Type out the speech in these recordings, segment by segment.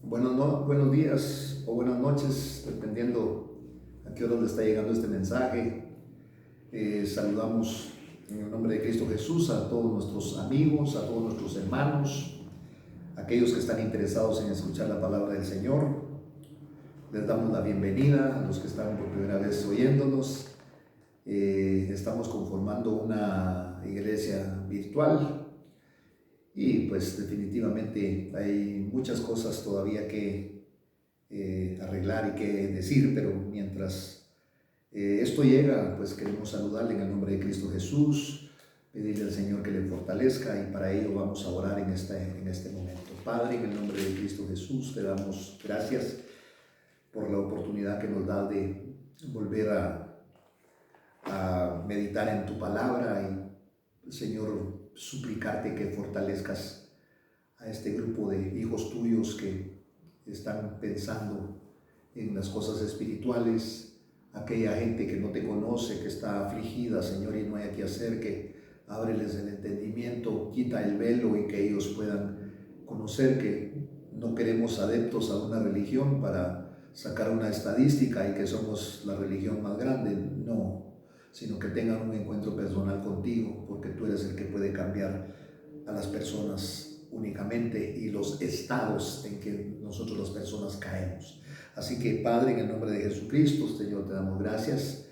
Buenos días o buenas noches, dependiendo a qué hora le está llegando este mensaje. Saludamos en el nombre de Cristo Jesús a todos nuestros amigos, a todos nuestros hermanos, aquellos que están interesados en escuchar la palabra del Señor. Les damos la bienvenida a los que están por primera vez oyéndonos. Estamos conformando una iglesia virtual. Y pues definitivamente hay muchas cosas todavía que arreglar y que decir, pero mientras esto llega, pues queremos saludarle en el nombre de Cristo Jesús, pedirle al Señor que le fortalezca, y para ello vamos a orar en este momento. Padre, en el nombre de Cristo Jesús, te damos gracias por la oportunidad que nos da de volver a meditar en tu palabra y, Señor, suplicarte que fortalezcas a este grupo de hijos tuyos que están pensando en las cosas espirituales, aquella gente que no te conoce, que está afligida, Señor, y no hay qué hacer, que ábreles el entendimiento, quita el velo y que ellos puedan conocer que no queremos adeptos a una religión para sacar una estadística y que somos la religión más grande, no, sino que tengan un encuentro personal contigo, porque tú eres el que puede cambiar a las personas únicamente y los estados en que nosotros las personas caemos. Así que, Padre, en el nombre de Jesucristo, Señor, te damos gracias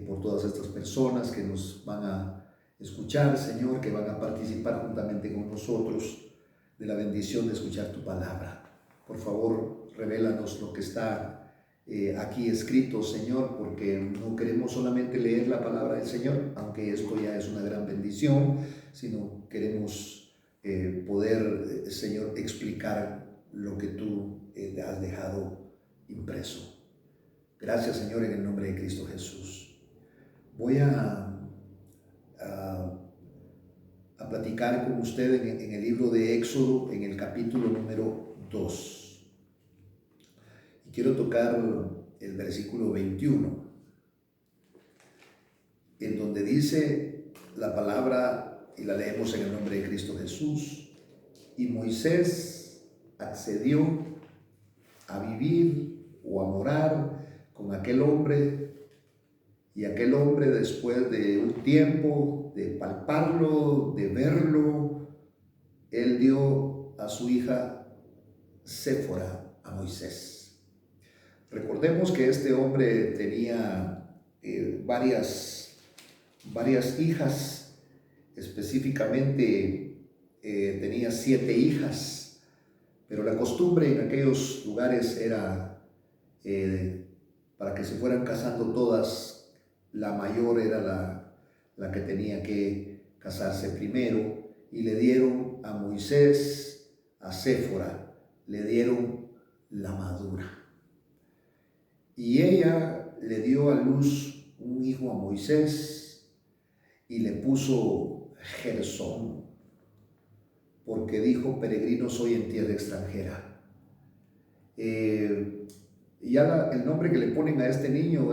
por todas estas personas que nos van a escuchar, Señor, que van a participar juntamente con nosotros de la bendición de escuchar tu palabra. Por favor, revélanos lo que está aquí escrito, Señor, porque no queremos solamente leer la palabra del Señor, aunque esto ya es una gran bendición, sino queremos poder, Señor, explicar lo que tú has dejado impreso. Gracias, Señor, en el nombre de Cristo Jesús. Voy a platicar con usted en el libro de Éxodo, en el capítulo número 2. Quiero tocar el versículo 21, en donde dice la palabra, y la leemos en el nombre de Cristo Jesús: y Moisés accedió a vivir o a morar con aquel hombre, y aquel hombre, después de un tiempo de palparlo, de verlo, él dio a su hija Séfora a Moisés. Recordemos que este hombre tenía varias hijas, específicamente tenía 7 hijas, pero la costumbre en aquellos lugares era para que se fueran casando todas, la mayor era la que tenía que casarse primero, y le dieron a Moisés, a Séfora, le dieron la madura. Y ella le dio a luz un hijo a Moisés y le puso Gersón, porque dijo: peregrino soy en tierra extranjera. El nombre que le ponen a este niño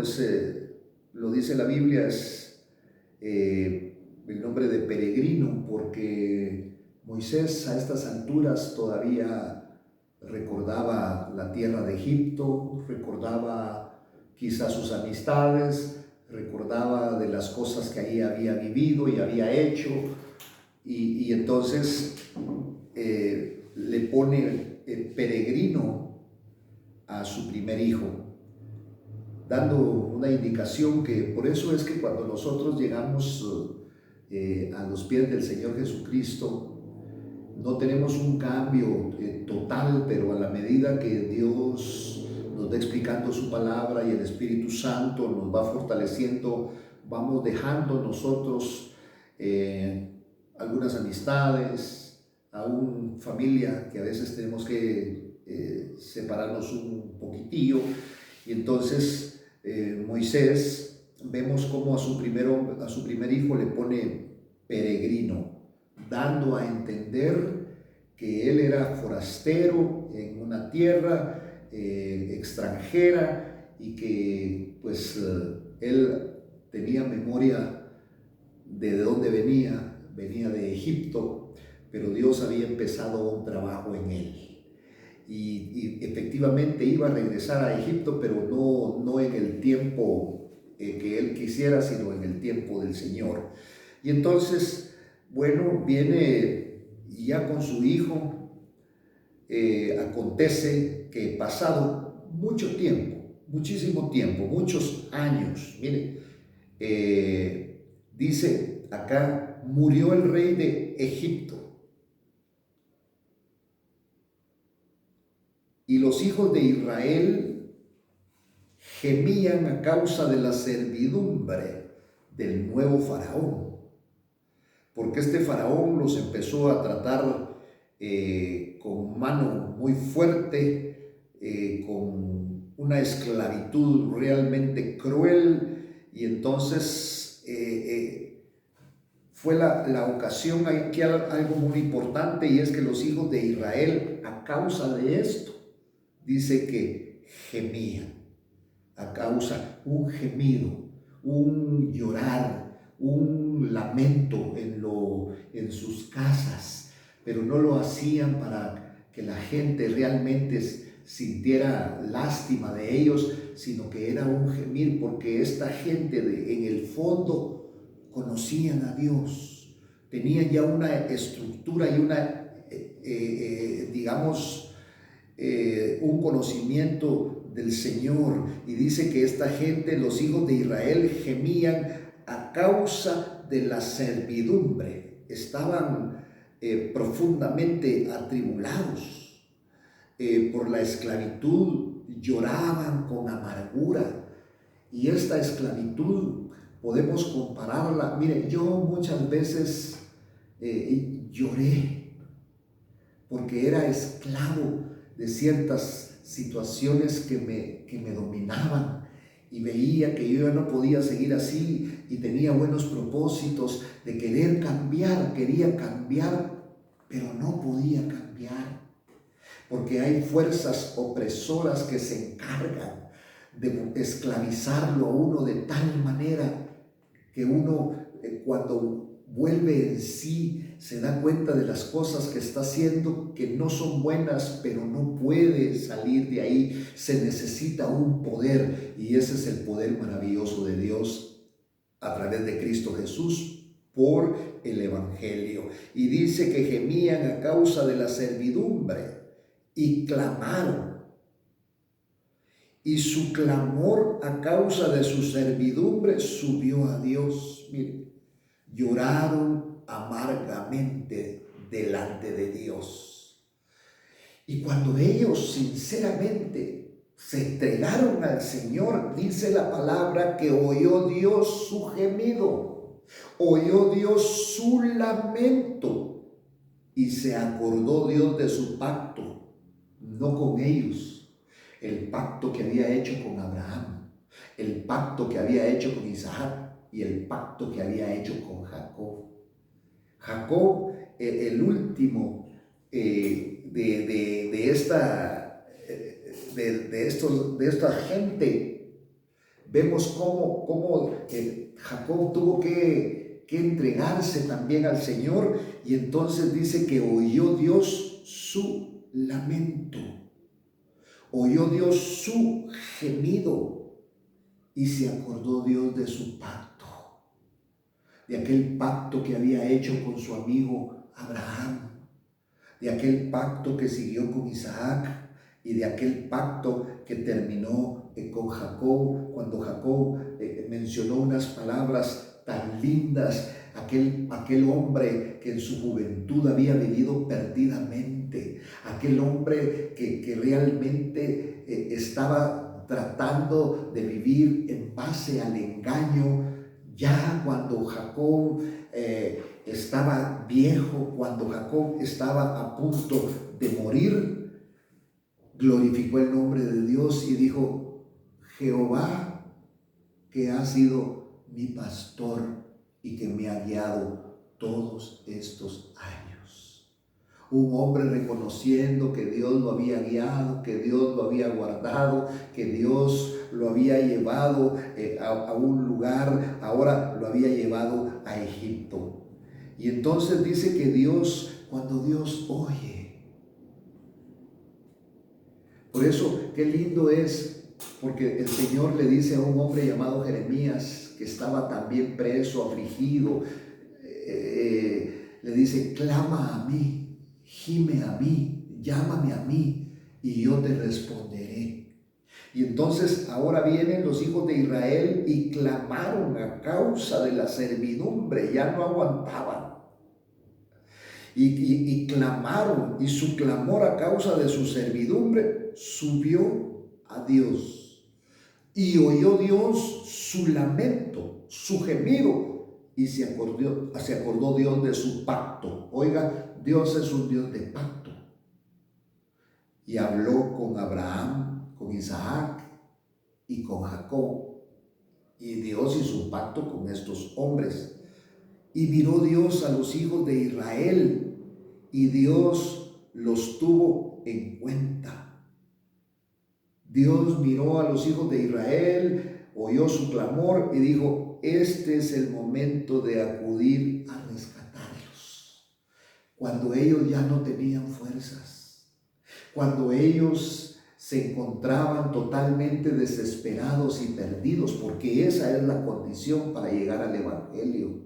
lo dice la Biblia, es el nombre de peregrino, porque Moisés a estas alturas todavía recordaba la tierra de Egipto, recordaba quizás sus amistades, recordaba de las cosas que allí había vivido y había hecho, y entonces le pone peregrino a su primer hijo, dando una indicación que por eso es que cuando nosotros llegamos a los pies del Señor Jesucristo, no tenemos un cambio total, pero a la medida que Dios nos va explicando su palabra y el Espíritu Santo nos va fortaleciendo, vamos dejando nosotros algunas amistades, aún familia, que a veces tenemos que separarnos un poquitillo. Y entonces Moisés, vemos cómo a su primer hijo le pone peregrino, dando a entender que él era forastero en una tierra extranjera, y que pues él tenía memoria de dónde venía de Egipto, pero Dios había empezado un trabajo en él. y efectivamente iba a regresar a Egipto, pero no en el tiempo que él quisiera, sino en el tiempo del Señor. Y entonces, bueno, viene ya con su hijo. Acontece que pasado mucho tiempo, muchísimo tiempo, muchos años, mire, dice acá, murió el rey de Egipto y los hijos de Israel gemían a causa de la servidumbre del nuevo faraón, porque este faraón los empezó a tratar con mano muy fuerte, con una esclavitud realmente cruel, y entonces fue la ocasión, aquí algo muy importante, y es que los hijos de Israel, a causa de esto, dice que gemían, a causa, un gemido, un llorar, un lamento en sus casas, pero no lo hacían para que la gente realmente sintiera lástima de ellos, sino que era un gemir porque esta gente en el fondo conocían a Dios, tenían ya una estructura y un conocimiento del Señor. Y dice que esta gente, los hijos de Israel, gemían a causa de la servidumbre, estaban profundamente atribulados por la esclavitud, lloraban con amargura. Y esta esclavitud podemos compararla, mire, yo muchas veces lloré porque era esclavo de ciertas situaciones que me dominaban, y veía que yo ya no podía seguir así, y tenía buenos propósitos de querer cambiar, quería cambiar, pero no podía cambiar, porque hay fuerzas opresoras que se encargan de esclavizarlo a uno de tal manera que uno cuando vuelve en sí se da cuenta de las cosas que está haciendo que no son buenas, pero no puede salir de ahí. Se necesita un poder, y ese es el poder maravilloso de Dios a través de Cristo Jesús por el Evangelio. Y dice que gemían a causa de la servidumbre y clamaron. Y su clamor a causa de su servidumbre subió a Dios. Mire, lloraron amargamente delante de Dios. Y cuando ellos sinceramente se entregaron al Señor, dice la palabra que oyó Dios su gemido, oyó Dios su lamento, y se acordó Dios de su pacto, no con ellos, el pacto que había hecho con Abraham, el pacto que había hecho con Isaac y el pacto que había hecho con Jacob. Jacob, el último de esta gente, vemos cómo Jacob tuvo que entregarse también al Señor, y entonces dice que oyó Dios su lamento. Oyó Dios su gemido y se acordó Dios de su pacto, de aquel pacto que había hecho con su amigo Abraham, de aquel pacto que siguió con Isaac y de aquel pacto que terminó con Jacob, cuando Jacob mencionó unas palabras tan lindas, aquel hombre que en su juventud había vivido perdidamente, aquel hombre que realmente estaba tratando de vivir en base al engaño. Ya cuando Jacob estaba viejo, cuando Jacob estaba a punto de morir, glorificó el nombre de Dios y dijo: Jehová, que ha sido mi pastor y que me ha guiado todos estos años. Un hombre reconociendo que Dios lo había guiado, que Dios lo había guardado, que Dios lo había llevado a un lugar, ahora lo había llevado a Egipto. Y entonces dice que Dios, cuando Dios oye, Por eso, qué lindo es, porque el Señor le dice a un hombre llamado Jeremías, que estaba también preso, afligido, le dice: clama a mí, gime a mí, llámame a mí, y yo te responderé. Y entonces ahora vienen los hijos de Israel y clamaron a causa de la servidumbre, ya no aguantaban. Y clamaron, y su clamor a causa de su servidumbre subió a Dios. Y oyó Dios su lamento, su gemido, y se acordó Dios de su pacto. Oiga, Dios es un Dios de pacto. Y habló con Abraham, con Isaac y con Jacob. Y Dios hizo un pacto con estos hombres. Y miró Dios a los hijos de Israel, y Dios los tuvo en cuenta. Dios miró a los hijos de Israel, oyó su clamor y dijo: este es el momento de acudir a rescatarlos. Cuando ellos ya no tenían fuerzas, cuando ellos se encontraban totalmente desesperados y perdidos, porque esa es la condición para llegar al Evangelio.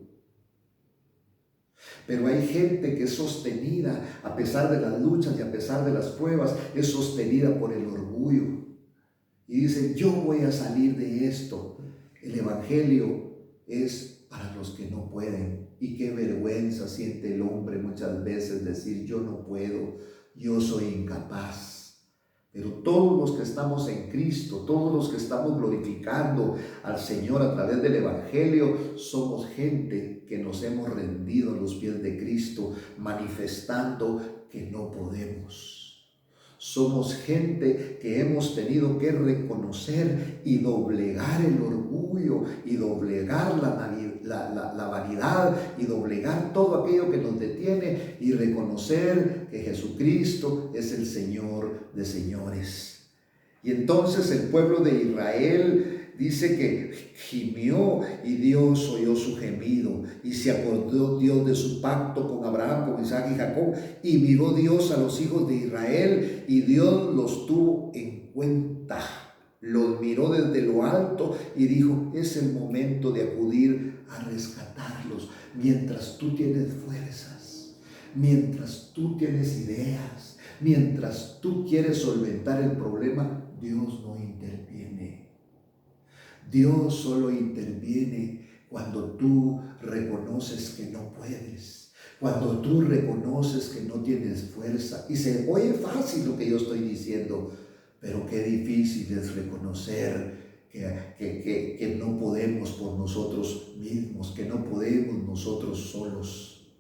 Pero hay gente que es sostenida, a pesar de las luchas y a pesar de las pruebas, es sostenida por el orgullo. Y dice: yo voy a salir de esto. El Evangelio es para los que no pueden. Y qué vergüenza siente el hombre muchas veces decir: yo no puedo, yo soy incapaz. Pero todos los que estamos en Cristo, todos los que estamos glorificando al Señor a través del Evangelio, somos gente que nos hemos rendido a los pies de Cristo, manifestando que no podemos. Somos gente que hemos tenido que reconocer y doblegar el orgullo, y doblegar la vanidad, y doblegar todo aquello que nos detiene, y reconocer que Jesucristo es el Señor de señores. Y entonces el pueblo de Israel dice que gimió, y Dios oyó su gemido, y se acordó Dios de su pacto con Abraham, con Isaac y Jacob, y miró Dios a los hijos de Israel, y Dios los tuvo en cuenta. Los miró desde lo alto y dijo: es el momento de acudir a rescatarlos. Mientras tú tienes fuerzas, mientras tú tienes ideas, mientras tú quieres solventar el problema, Dios no interviene. Dios solo interviene cuando tú reconoces que no puedes, cuando tú reconoces que no tienes fuerza. Y se oye fácil lo que yo estoy diciendo, pero qué difícil es reconocer que no podemos por nosotros mismos, que no podemos nosotros solos.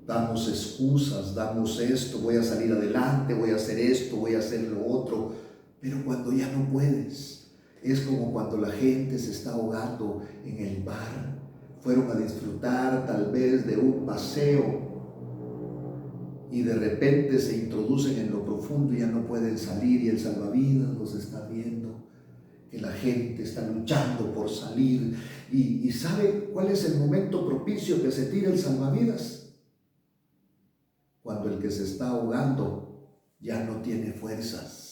Damos excusas, damos esto: voy a salir adelante, voy a hacer esto, voy a hacer lo otro. Pero cuando ya no puedes, es como cuando la gente se está ahogando en el mar. Fueron a disfrutar tal vez de un paseo y de repente se introducen en lo profundo y ya no pueden salir, y el salvavidas los está viendo, que la gente está luchando por salir. ¿Y sabe cuál es el momento propicio que se tira el salvavidas? Cuando el que se está ahogando ya no tiene fuerzas.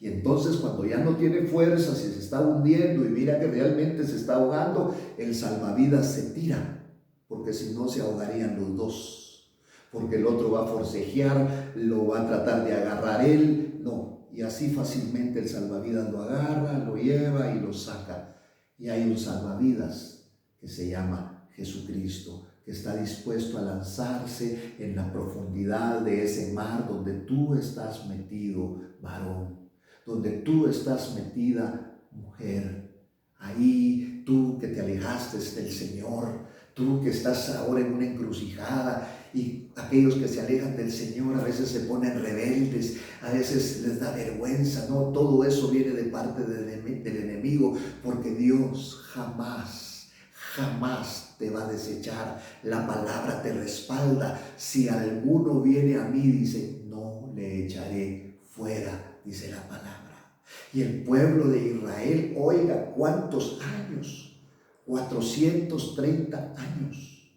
Y entonces, cuando ya no tiene fuerzas y se está hundiendo y mira que realmente se está ahogando, el salvavidas se tira, porque si no se ahogarían los dos, porque el otro va a forcejear, lo va a tratar de agarrar él, no, y así fácilmente el salvavidas lo agarra, lo lleva y lo saca. Y hay un salvavidas que se llama Jesucristo, que está dispuesto a lanzarse en la profundidad de ese mar donde tú estás metido, varón, donde tú estás metida, mujer. Ahí tú que te alejaste del Señor, tú que estás ahora en una encrucijada, y aquellos que se alejan del Señor a veces se ponen rebeldes, a veces les da vergüenza. No, todo eso viene de parte del enemigo, porque Dios jamás te va a desechar. La palabra te respalda. Si alguno viene a mí, dice, no le echaré fuera, dice la palabra. Y el pueblo de Israel, oiga, ¿cuántos años? 430 años,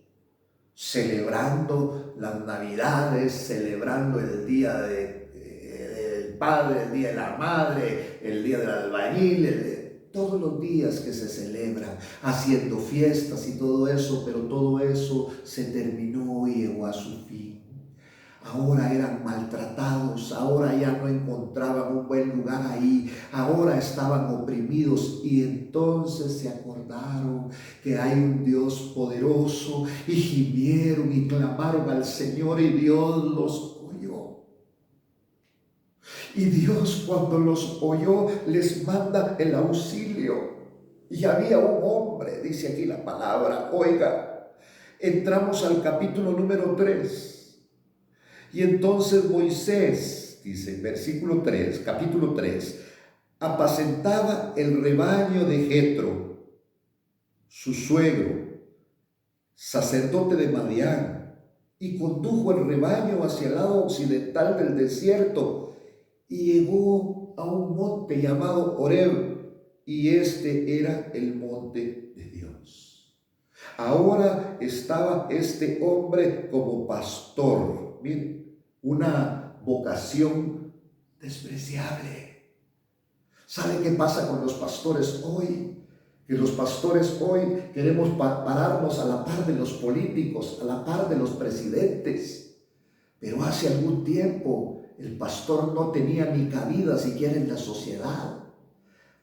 celebrando las Navidades, celebrando el día del del padre, el día de la madre, el día del albañil, todos los días que se celebran, haciendo fiestas y todo eso, pero todo eso se terminó y llegó a su fin. Ahora eran maltratados, ahora ya no encontraban un buen lugar ahí, ahora estaban oprimidos y entonces se acordaron que hay un Dios poderoso y gimieron y clamaron al Señor y Dios los oyó. Y Dios, cuando los oyó, les manda el auxilio. Y había un hombre, dice aquí la palabra, oiga, entramos al capítulo número 3. Y entonces Moisés, dice versículo 3, capítulo 3, apacentaba el rebaño de Jetro, su suegro, sacerdote de Madián, y condujo el rebaño hacia el lado occidental del desierto y llegó a un monte llamado Horeb, y este era el monte de Dios. Ahora estaba este hombre como pastor. Miren, una vocación despreciable. ¿Sabe qué pasa con los pastores hoy? Que los pastores hoy queremos pararnos a la par de los políticos, a la par de los presidentes. Pero hace algún tiempo el pastor no tenía ni cabida siquiera en la sociedad.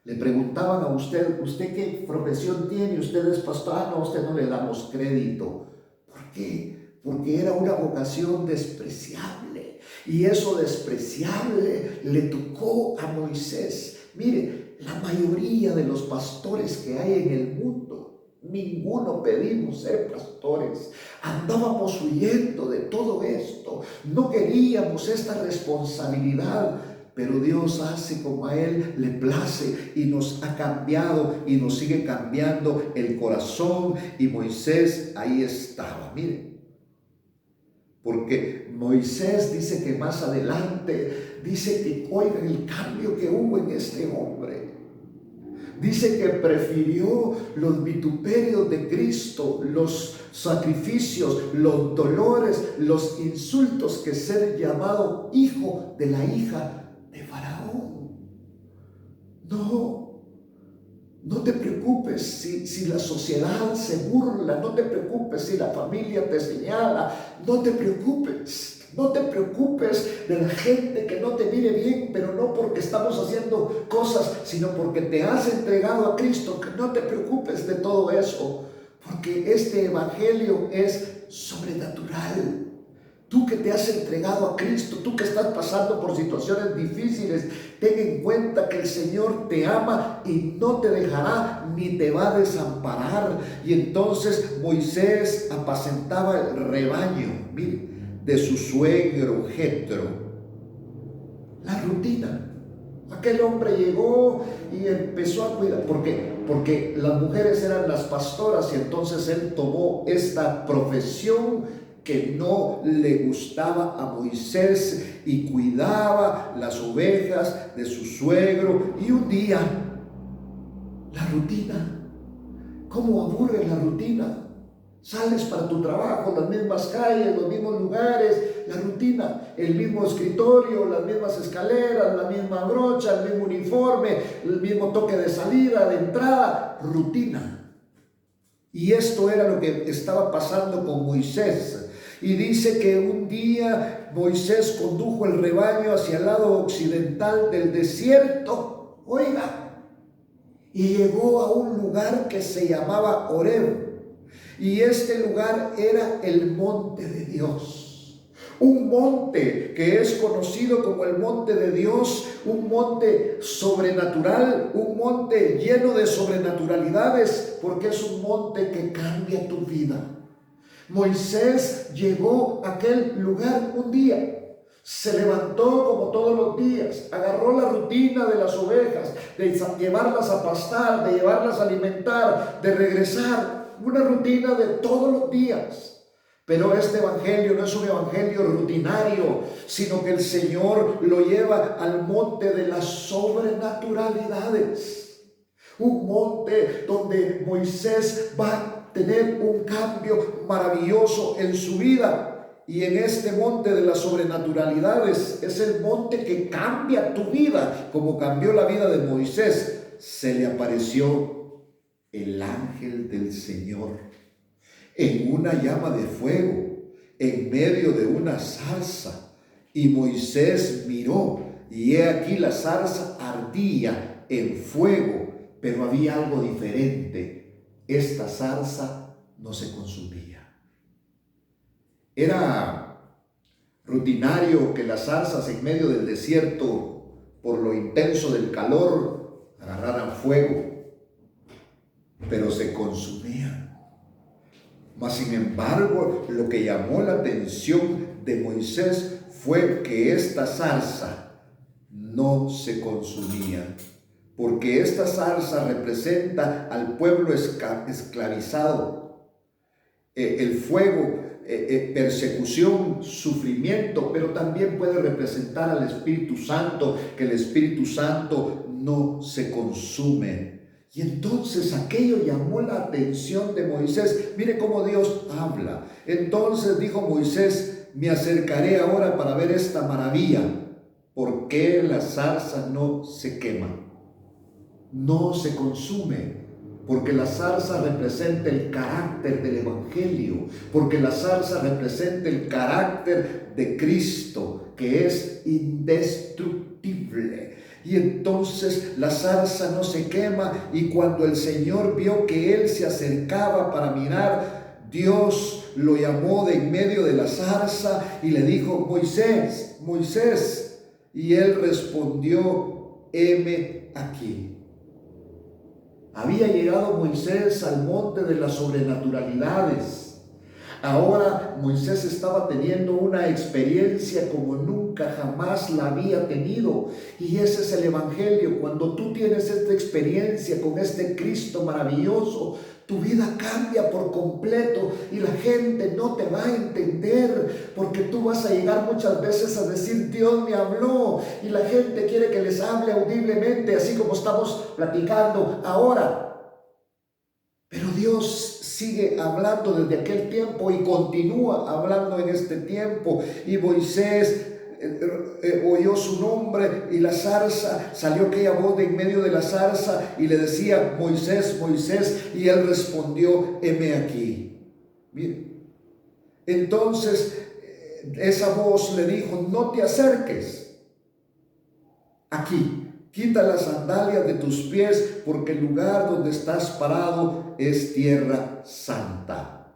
Le preguntaban a usted qué profesión tiene, usted es pastor, no, a usted no le damos crédito. ¿Por qué? Porque era una vocación despreciable. Y eso despreciable le tocó a Moisés. Mire, la mayoría de los pastores que hay en el mundo, ninguno pedimos ser pastores. Andábamos huyendo de todo esto. No queríamos esta responsabilidad. Pero Dios hace como a Él le place y nos ha cambiado y nos sigue cambiando el corazón. Y Moisés ahí estaba, miren. Porque Moisés dice que más adelante, dice que oigan el cambio que hubo en este hombre. Dice que prefirió los vituperios de Cristo, los sacrificios, los dolores, los insultos, que ser llamado hijo de la hija de Faraón. No te preocupes si la sociedad se burla, no te preocupes si la familia te señala, no te preocupes de la gente que no te mire bien, pero no porque estamos haciendo cosas, sino porque te has entregado a Cristo. Que no te preocupes de todo eso, porque este evangelio es sobrenatural. Tú que te has entregado a Cristo, tú que estás pasando por situaciones difíciles, ten en cuenta que el Señor te ama y no te dejará ni te va a desamparar. Y entonces Moisés apacentaba el rebaño, mire, de su suegro Jetro. La rutina. Aquel hombre llegó y empezó a cuidar, porque las mujeres eran las pastoras, y entonces él tomó esta profesión que no le gustaba a Moisés y cuidaba las ovejas de su suegro. Y un día, la rutina, ¿cómo aburre la rutina? Sales para tu trabajo, las mismas calles, los mismos lugares, la rutina, el mismo escritorio, las mismas escaleras, la misma brocha, el mismo uniforme, el mismo toque de salida, de entrada, rutina. Y esto era lo que estaba pasando con Moisés. Y dice que un día Moisés condujo el rebaño hacia el lado occidental del desierto, oiga, y llegó a un lugar que se llamaba Horeb. Y este lugar era el monte de Dios. Un monte que es conocido como el monte de Dios, un monte sobrenatural, un monte lleno de sobrenaturalidades, porque es un monte que cambia tu vida. Moisés llegó a aquel lugar un día, se levantó como todos los días, agarró la rutina de las ovejas, de llevarlas a pastar, de llevarlas a alimentar, de regresar, una rutina de todos los días. Pero este evangelio no es un evangelio rutinario, sino que el Señor lo lleva al monte de las sobrenaturalidades. Un monte donde Moisés va a tener un cambio maravilloso en su vida. Y en este monte de las sobrenaturalidades es el monte que cambia tu vida, como cambió la vida de Moisés. Se le apareció el ángel del Señor en una llama de fuego, en medio de una zarza. Y Moisés miró, y he aquí la zarza ardía en fuego, pero había algo diferente. Esta zarza no se consumía. Era rutinario que las zarzas en medio del desierto, por lo intenso del calor, agarraran fuego, pero se consumían. Mas sin embargo, lo que llamó la atención de Moisés fue que esta zarza no se consumía, porque esta zarza representa al pueblo esclavizado. El fuego, persecución, sufrimiento, pero también puede representar al Espíritu Santo, que el Espíritu Santo no se consume. Y entonces aquello llamó la atención de Moisés. Mire cómo Dios habla. Entonces dijo Moisés: me acercaré ahora para ver esta maravilla. ¿Por qué la zarza no se quema? No se consume. Porque la zarza representa el carácter del Evangelio, porque la zarza representa el carácter de Cristo, que es indestructible. Y entonces la zarza no se quema, y cuando el Señor vio que él se acercaba para mirar, Dios lo llamó de en medio de la zarza y le dijo: Moisés, Moisés. Y él respondió: heme aquí. Había llegado Moisés al monte de las sobrenaturalidades. Ahora Moisés estaba teniendo una experiencia como nunca jamás la había tenido. Y ese es el Evangelio. Cuando tú tienes esta experiencia con este Cristo maravilloso, tu vida cambia por completo y la gente no te va a entender, porque tú vas a llegar muchas veces a decir: Dios me habló, y la gente quiere que les hable audiblemente, así como estamos platicando ahora. Pero Dios sigue hablando desde aquel tiempo y continúa hablando en este tiempo. Y Moisés oyó su nombre, y la zarza, salió aquella voz de en medio de la zarza y le decía: Moisés, Moisés. Y él respondió: heme aquí. Miren, entonces esa voz le dijo: no te acerques aquí, quita las sandalias de tus pies, porque el lugar donde estás parado es tierra santa.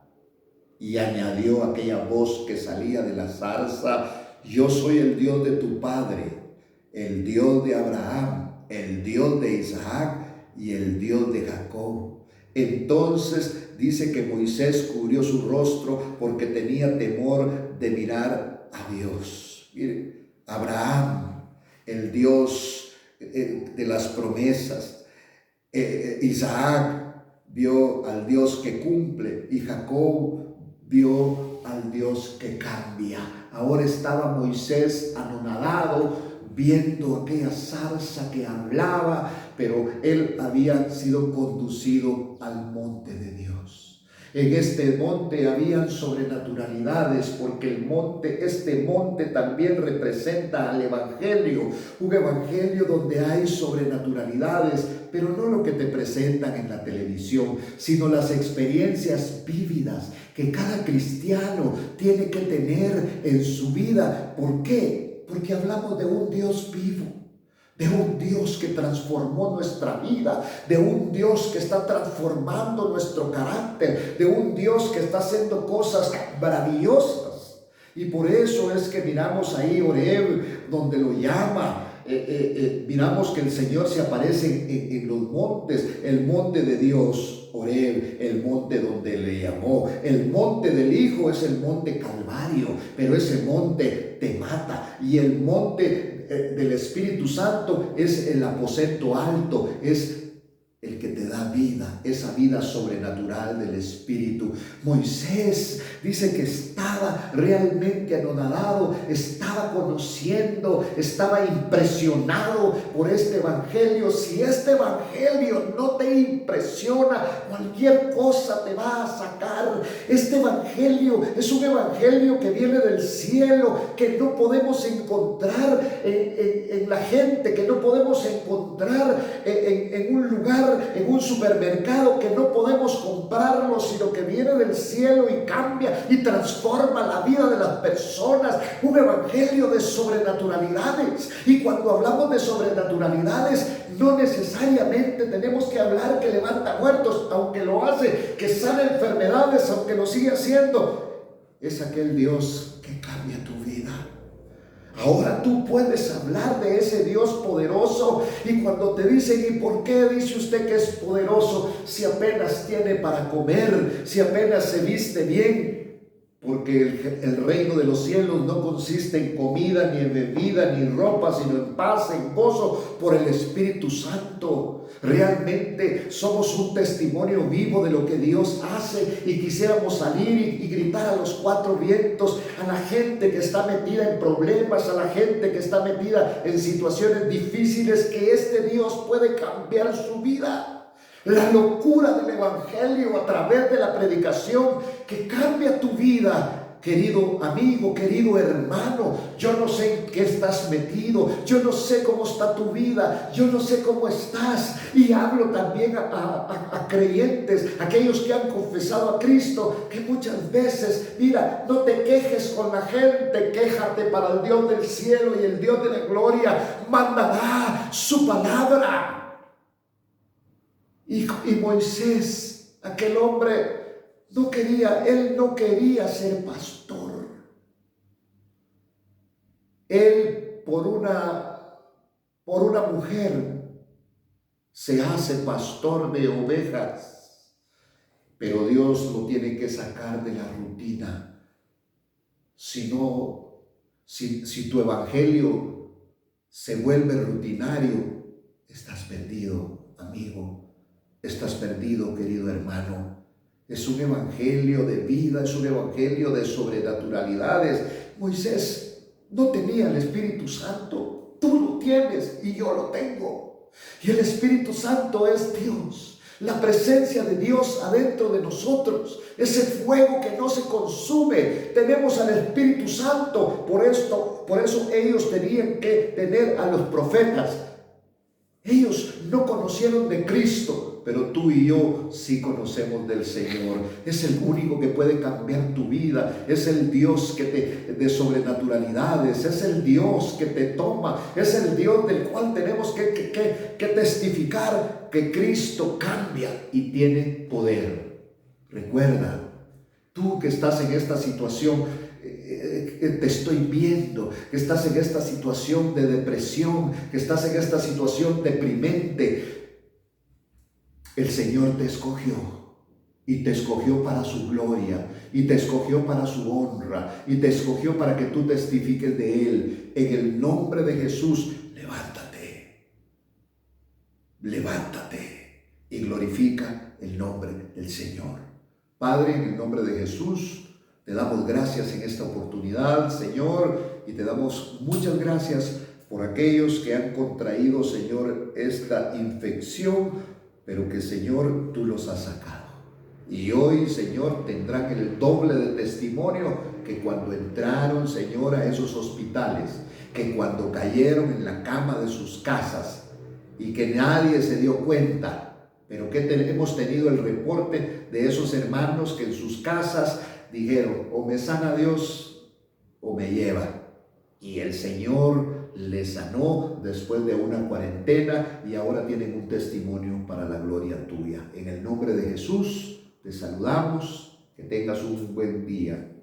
Y añadió aquella voz que salía de la zarza: yo soy el Dios de tu padre, el Dios de Abraham, el Dios de Isaac y el Dios de Jacob. Entonces dice que Moisés cubrió su rostro porque tenía temor de mirar a Dios. Mire, Abraham, el Dios de las promesas. Isaac vio al Dios que cumple, y Jacob vio al Dios que cambia. Ahora estaba Moisés anonadado viendo aquella zarza que hablaba, pero él había sido conducido al monte de Dios. En este monte habían sobrenaturalidades, porque este monte también representa al Evangelio, un Evangelio donde hay sobrenaturalidades, pero no lo que te presentan en la televisión, sino las experiencias vívidas que cada cristiano tiene que tener en su vida. ¿Por qué? Porque hablamos de un Dios vivo, de un Dios que transformó nuestra vida, de un Dios que está transformando nuestro carácter, de un Dios que está haciendo cosas maravillosas. Y por eso es que miramos ahí Horeb, donde lo llama. Miramos que el Señor se aparece en los montes, el monte de Dios, Horeb, el monte donde le llamó. El monte del Hijo es el monte Calvario, pero ese monte te mata. Y el monte del Espíritu Santo es el aposento alto, es el que te da vida, esa vida sobrenatural del Espíritu. Moisés dice que estaba realmente anonadado, estaba estaba conociendo, estaba impresionado por este evangelio. Si este evangelio no te impresiona, cualquier cosa te va a sacar. Este evangelio es un evangelio que viene del cielo, que no podemos encontrar en la gente, que no podemos encontrar en un lugar, en un supermercado, que no podemos comprarlo, sino que viene del cielo y cambia y transforma la vida de las personas. Un evangelio de sobrenaturalidades. Y cuando hablamos de sobrenaturalidades, no necesariamente tenemos que hablar que levanta muertos, aunque lo hace, que sana enfermedades, aunque lo sigue haciendo. Es aquel Dios que cambia tu vida. Ahora tú puedes hablar de ese Dios poderoso, y cuando te dicen: ¿y por qué dice usted que es poderoso si apenas tiene para comer, si apenas se viste bien? Porque el reino de los cielos no consiste en comida, ni en bebida, ni en ropa, sino en paz, en gozo por el Espíritu Santo. Realmente somos un testimonio vivo de lo que Dios hace, y quisiéramos salir y gritar a los cuatro vientos, a la gente que está metida en problemas, a la gente que está metida en situaciones difíciles, que este Dios puede cambiar su vida. La locura del evangelio a través de la predicación que cambia tu vida. Querido amigo, querido hermano, yo no sé en qué estás metido, yo no sé cómo está tu vida, yo no sé cómo estás. Y hablo también a creyentes, aquellos que han confesado a Cristo, que muchas veces, mira, no te quejes con la gente, quéjate para el Dios del cielo, y el Dios de la gloria mandará su palabra. Y Moisés, aquel hombre, él no quería ser pastor. Él por una mujer se hace pastor de ovejas, pero Dios lo tiene que sacar de la rutina. Si tu evangelio se vuelve rutinario, estás perdido, amigo. Estás perdido, querido hermano. Es un evangelio de vida, es un evangelio de sobrenaturalidades. Moisés no tenía el Espíritu Santo. Tú lo tienes y yo lo tengo. Y el Espíritu Santo es Dios. La presencia de Dios adentro de nosotros. Ese fuego que no se consume. Tenemos al Espíritu Santo. Por eso ellos tenían que tener a los profetas. Ellos no conocieron de Cristo, pero tú y yo sí conocemos del Señor. Es el único que puede cambiar tu vida. Es el Dios de sobrenaturalidades. Es el Dios que te toma. Es el Dios del cual tenemos que testificar que Cristo cambia y tiene poder. Recuerda, tú que estás en esta situación, te estoy viendo, que estás en esta situación de depresión, que estás en esta situación deprimente. El Señor te escogió, y te escogió para su gloria, y te escogió para su honra, y te escogió para que tú testifiques de Él. En el nombre de Jesús, levántate y glorifica el nombre del Señor. Padre, en el nombre de Jesús, te damos gracias en esta oportunidad, Señor, y te damos muchas gracias por aquellos que han contraído, Señor, esta infección, pero que, Señor, tú los has sacado. Y hoy, Señor, tendrán el doble de testimonio que cuando entraron, Señor, a esos hospitales, que cuando cayeron en la cama de sus casas y que nadie se dio cuenta, pero que hemos tenido el reporte de esos hermanos que en sus casas dijeron: o me sana Dios o me lleva. Y el Señor les sanó después de una cuarentena, y ahora tienen un testimonio para la gloria tuya. En el nombre de Jesús te saludamos. Que tengas un buen día.